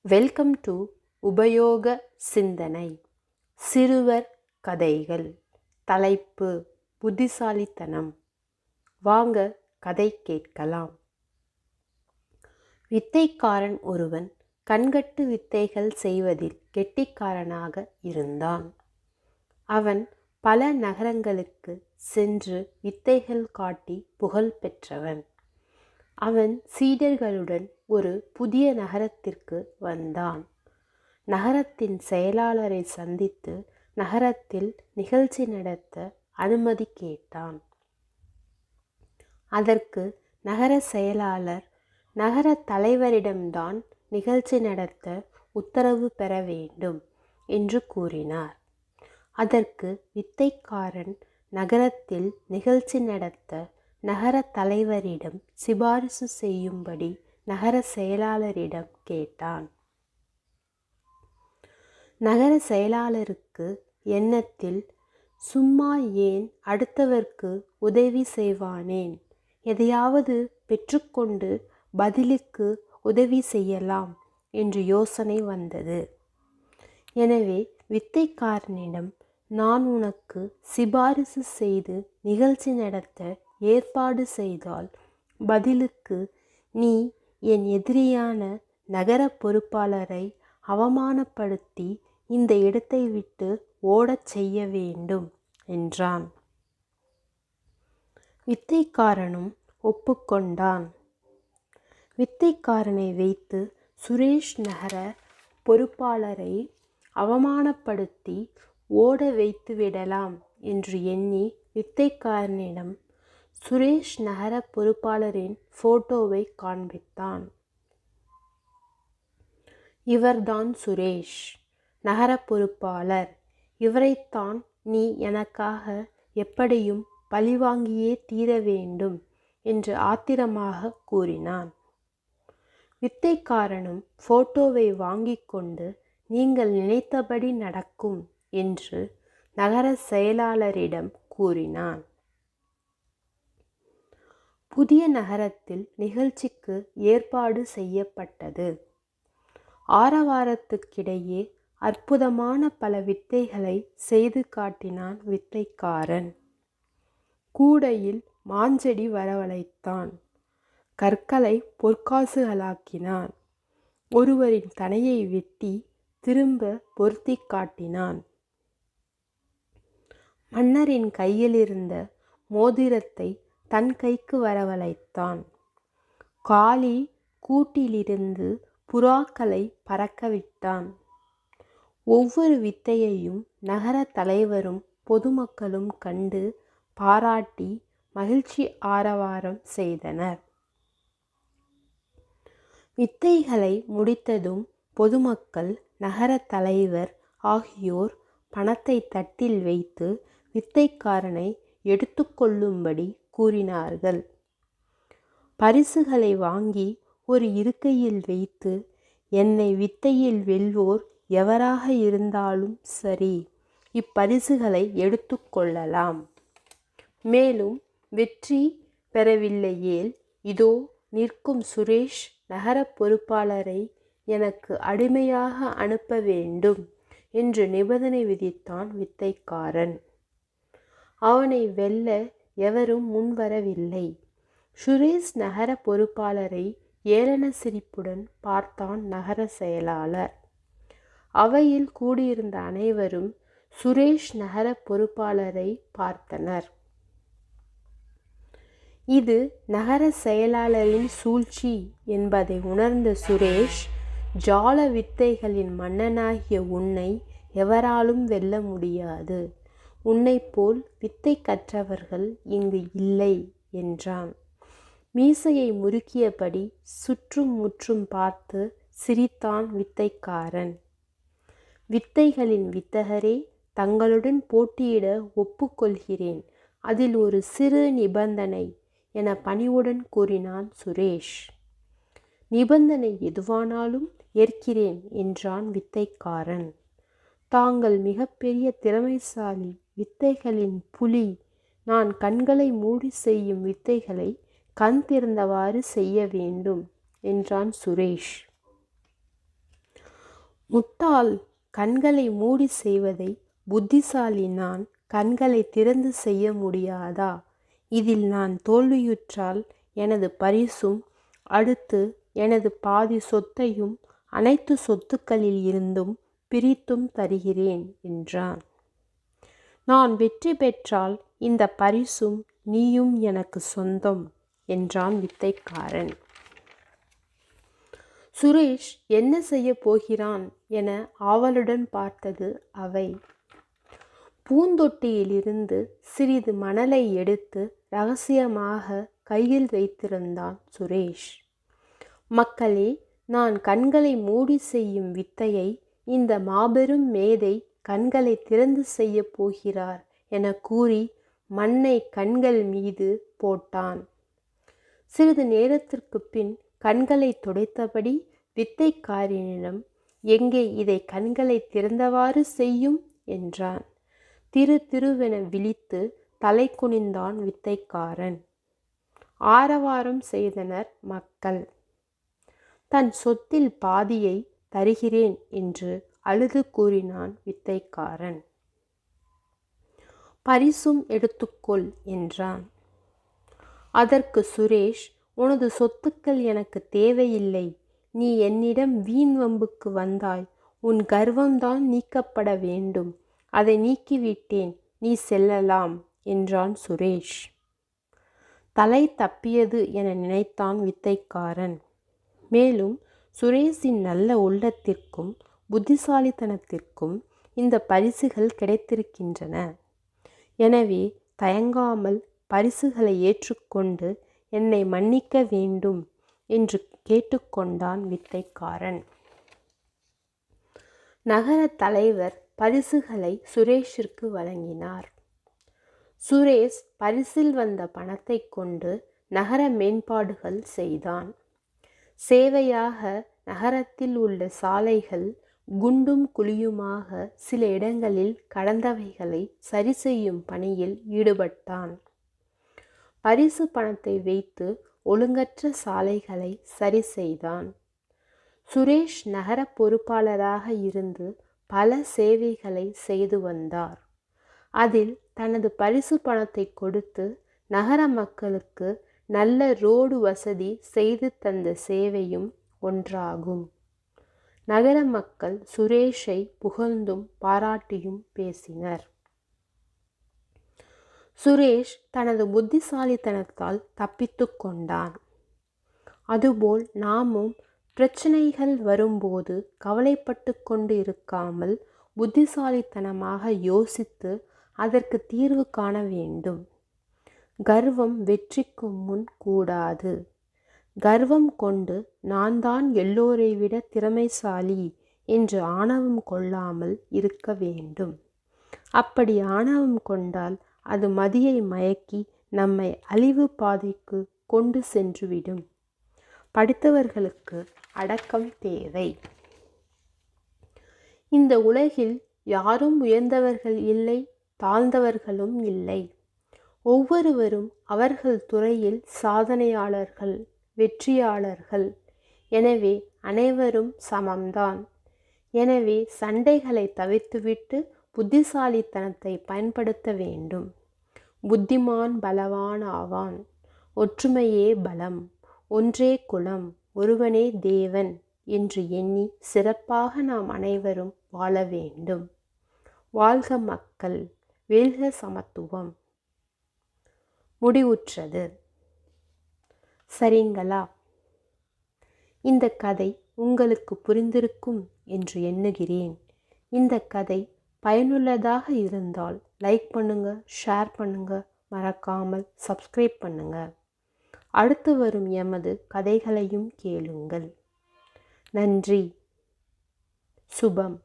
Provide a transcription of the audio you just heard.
Welcome to உபயோக சிந்தனை. சிறுவர் கதைகள். தலைப்பு புத்திசாலித்தனம். வாங்க கதை கேட்கலாம். வித்தைக்காரன் ஒருவன் கண்கட்டு வித்தைகள் செய்வதில் கெட்டிக்காரனாக இருந்தான். அவன் பல நகரங்களுக்கு சென்று வித்தைகள் காட்டி புகழ் பெற்றவன். அவன் சீடர்களுடன் ஒரு புதிய நகரத்திற்கு வந்தான். நகரத்தின் செயலாளரை சந்தித்து நகரத்தில் நிகழ்ச்சி நடத்த அனுமதி கேட்டான். அதற்கு நகர செயலாளர் நகர தலைவரிடம்தான் நிகழ்ச்சி நடத்த உத்தரவு பெற வேண்டும் என்று கூறினார். அதற்கு வித்தைக்காரன் நகரத்தில் நிகழ்ச்சி நடத்த நகர தலைவரிடம் சிபாரிசு செய்யும்படி நகர செயலாளரிடம் கேட்டான். நகர செயலாளருக்கு எண்ணத்தில், சும்மா ஏன் அடுத்தவர்க்கு உதவி செய்வானேன், எதையாவது பெற்றுக்கொண்டு பதிலுக்கு உதவி செய்யலாம் என்று யோசனை வந்தது. எனவே வித்தைக்காரனிடம், நான் உனக்கு சிபாரிசு செய்து நிகழ்ச்சி நடத்த ஏற்பாடு செய்தால் பதிலுக்கு நீ என் எதிரியான நகர பொறுப்பாளரை அவமானப்படுத்தி இந்த இடத்தை விட்டு ஓடச் செய்ய வேண்டும் என்றான். வித்தைக்காரனும் ஒப்புக்கொண்டான். வித்தைக்காரனை வைத்து சுரேஷ் நகர பொறுப்பாளரை அவமானப்படுத்தி ஓட வைத்து விடலாம் என்று எண்ணி வித்தைக்காரனிடம் சுரேஷ் நகர பொறுப்பாளரின் போட்டோவை காண்பித்தான். இவர்தான் சுரேஷ், நகர பொறுப்பாளர். இவரைத்தான் நீ எனக்காக எப்படியும் பழிவாங்கியே தீர வேண்டும் என்று ஆத்திரமாக கூறினான். வித்தைக்காரனும் போட்டோவை வாங்கி கொண்டு, நீங்கள் நினைத்தபடி நடக்கும் என்று நகர செயலாளரிடம் கூறினான். புதிய நகரத்தில் நிகழ்ச்சிக்கு ஏற்பாடு செய்யப்பட்டது. ஆரவாரத்துக்கிடையே அற்புதமான பல வித்தைகளை செய்து காட்டினான் வித்தைக்காரன். கூடையில் மாஞ்செடி வரவழைத்தான். கற்களை பொற்காசுகளாக்கினான். ஒருவரின் தலையை வெட்டி திரும்ப பொருத்தி காட்டினான். மன்னரின் கையிலிருந்த மோதிரத்தை தன் கைக்கு வரவழைத்தான். காளி கூட்டிலிருந்து புறாக்களை பறக்கவிட்டான். ஒவ்வொரு வித்தையையும் நகர தலைவரும் பொதுமக்களும் கண்டு பாராட்டி மகிழ்ச்சி ஆரவாரம் செய்தனர். வித்தைகளை முடித்ததும் பொதுமக்கள், நகர தலைவர் ஆகியோர் பணத்தை தட்டில் வைத்து வித்தைக்காரனை எடுத்துக்கொள்ளும்படி கூறினார்கள். பரிசுகளை வாங்கி ஒரு இருக்கையில் வைத்து, என்னை வித்தையில் வெல்வோர் எவராக இருந்தாலும் சரி, இப்பரிசுகளை எடுத்துக்கொள்ளலாம். மேலும் வெற்றி பெறவில்லையேல் இதோ நிற்கும் சுரேஷ் நகர பொறுப்பாளரை எனக்கு அடிமையாக அனுப்ப வேண்டும் என்று நிபந்தனை விதித்தான் வித்தைக்காரன். அவனை வெல்ல எவரும் முன்வரவில்லை. சுரேஷ் நகர பொறுப்பாளரை ஏளன சிரிப்புடன் பார்த்தான் நகர செயலாளர். அவையில் கூடியிருந்த அனைவரும் சுரேஷ் நகர பொறுப்பாளரை பார்த்தனர். இது நகர செயலாளரின் சூழ்ச்சி என்பதை உணர்ந்த சுரேஷ், ஜால வித்தைகளின் மன்னனாகிய உன்னை எவராலும் வெல்ல முடியாது. உன்னை போல் வித்தை கற்றவர்கள் இங்கு இல்லை என்றான். மீசையை முறுக்கியபடி சுற்றும் முற்றும் பார்த்து சிரித்தான் வித்தைக்காரன். வித்தைகளின் வித்தகரே, தங்களுடன் போட்டியிட ஒப்புக்கொள்கிறேன். அதில் ஒரு சிறு நிபந்தனை என பணிவுடன் கூறினான் சுரேஷ். நிபந்தனை எதுவானாலும் ஏற்கிறேன் என்றான் வித்தைக்காரன். தாங்கள் மிகப்பெரிய திறமைசாலி, வித்தைகளின் புலி. நான் கண்களை மூடி செய்யும் வித்தைகளை கண் திறந்தவாறு செய்ய வேண்டும் என்றான் சுரேஷ். முட்டாள் கண்களை மூடி செய்வதை புத்திசாலி நான் கண்களை திறந்து செய்ய முடியாதா? இதில் நான் தோல்வியுற்றால் எனது பரிசும் அடுத்து எனது பாதி சொத்தையும் அனைத்து சொத்துக்களில் இருந்தும் பிரித்தும் தருகிறேன் என்றான். நான் வெற்றி பெற்றால் இந்த பரிசும் நீயும் எனக்கு சொந்தம் என்றான் வித்தைக்காரன். சுரேஷ் என்ன செய்ய போகிறான் என ஆவலுடன் பார்த்தது அவை. பூந்தொட்டியிலிருந்து சிறிது மணலை எடுத்து ரகசியமாக கையில் வைத்திருந்தான் சுரேஷ். மக்களே, நான் கண்களை மூடி செய்யும் வித்தையை இந்த மாபெரும் மேதை கண்களை திறந்து செய்ய போகிறார் என கூறி மண்ணை கண்கள் மீது போட்டான். சிறிது நேரத்திற்கு பின் கண்களை துடைத்தபடி வித்தைக்காரனிடம், எங்கே இதை கண்களை திறந்தவாறு செய்யும் என்றான். திருவென விழித்து தலை குனிந்தான் வித்தைக்காரன். ஆரவாரம் செய்தனர் மக்கள். தன் சொத்தில் பாதியை தருகிறேன் என்று அழுது கூறினான் வித்தைக்காரன். பரிசும் எடுத்துக்கொள் என்றான். அதற்கு சுரேஷ், உனது சொத்துக்கள் எனக்கு தேவையில்லை. நீ என்னிடம் வீண் வம்புக்கு வந்தாய். உன் கர்வம்தான் நீக்கப்பட வேண்டும். அதை நீக்கிவிட்டேன். நீ செல்லலாம் என்றான் சுரேஷ். தலை தப்பியது என நினைத்தான் வித்தைக்காரன். மேலும் சுரேஷின் நல்ல உள்ளத்திற்கும் புத்திசாலித்தனத்திற்கும் இந்த பரிசுகள் கிடைத்திருக்கின்றன. எனவே தயங்காமல் பரிசுகளை ஏற்றுக்கொண்டு என்னை மன்னிக்க வேண்டும் என்று கேட்டுக்கொண்டான் வித்தைக்காரன். நகர தலைவர் பரிசுகளை சுரேஷிற்கு வழங்கினார். சுரேஷ் பரிசில் வந்த பணத்தை கொண்டு நகர மேம்பாடுகள் செய்தான். சேவையாக நகரத்தில் உள்ள சாலைகள் குண்டும் குழியுமாக சில இடங்களில் கடந்தவைகளை சரி செய்யும் பணியில் ஈடுபட்டான். பரிசு பணத்தை வைத்து ஒழுங்கற்ற சாலைகளை சரி செய்தான். சுரேஷ் நகர பொறுப்பாளராக இருந்து பல சேவைகளை செய்து வந்தார். அதில் தனது பரிசு பணத்தை கொடுத்து நகர மக்களுக்கு நல்ல ரோடு வசதி செய்து தந்த சேவையும் ஒன்றாகும். நகர மக்கள் சுரேஷை புகழ்ந்தும் பாராட்டியும் பேசினர். சுரேஷ் தனது புத்திசாலித்தனத்தால் தப்பித்து கொண்டான். அதுபோல் நாமும் பிரச்சனைகள் வரும்போது கவலைப்பட்டு கொண்டு இருக்காமல் புத்திசாலித்தனமாக யோசித்து அதற்கு தீர்வு காண வேண்டும். கர்வம் வெற்றிக்கு முன் கூடாது. கர்வம் கொண்டு நான் தான் எல்லோரை விட திறமைசாலி என்று ஆணவம் கொள்ளாமல் இருக்க வேண்டும். அப்படி ஆணவம் கொண்டால் அது மதியை மயக்கி நம்மை அழிவு பாதைக்கு கொண்டு சென்றுவிடும். படித்தவர்களுக்கு அடக்கம் தேவை. இந்த உலகில் யாரும் உயர்ந்தவர்கள் இல்லை, தாழ்ந்தவர்களும் இல்லை. ஒவ்வொருவரும் அவர்கள் துறையில் சாதனையாளர்கள், வெற்றியாளர்கள். எனவே அனைவரும் சமம்தான். எனவே சண்டைகளை தவிர்த்துவிட்டு புத்திசாலித்தனத்தை பயன்படுத்த வேண்டும். புத்திமான் பலவான் ஆவான். ஒற்றுமையே பலம். ஒன்றே குலம், ஒருவனே தேவன் என்று எண்ணி சிறப்பாக நாம் அனைவரும் வாழ வேண்டும். வாழ்க மக்கள், வெல்க சமத்துவம். முடிவுற்றது. சரிங்களா? இந்த கதை உங்களுக்கு புரிந்திருக்கும் என்று எண்ணுகிறேன். இந்த கதை பயனுள்ளதாக இருந்தால் லைக் பண்ணுங்க, ஷேர் பண்ணுங்க, மறக்காமல் சப்ஸ்கிரைப் பண்ணுங்க. அடுத்து வரும் எமது கதைகளையும் கேளுங்கள். நன்றி. சுபம்.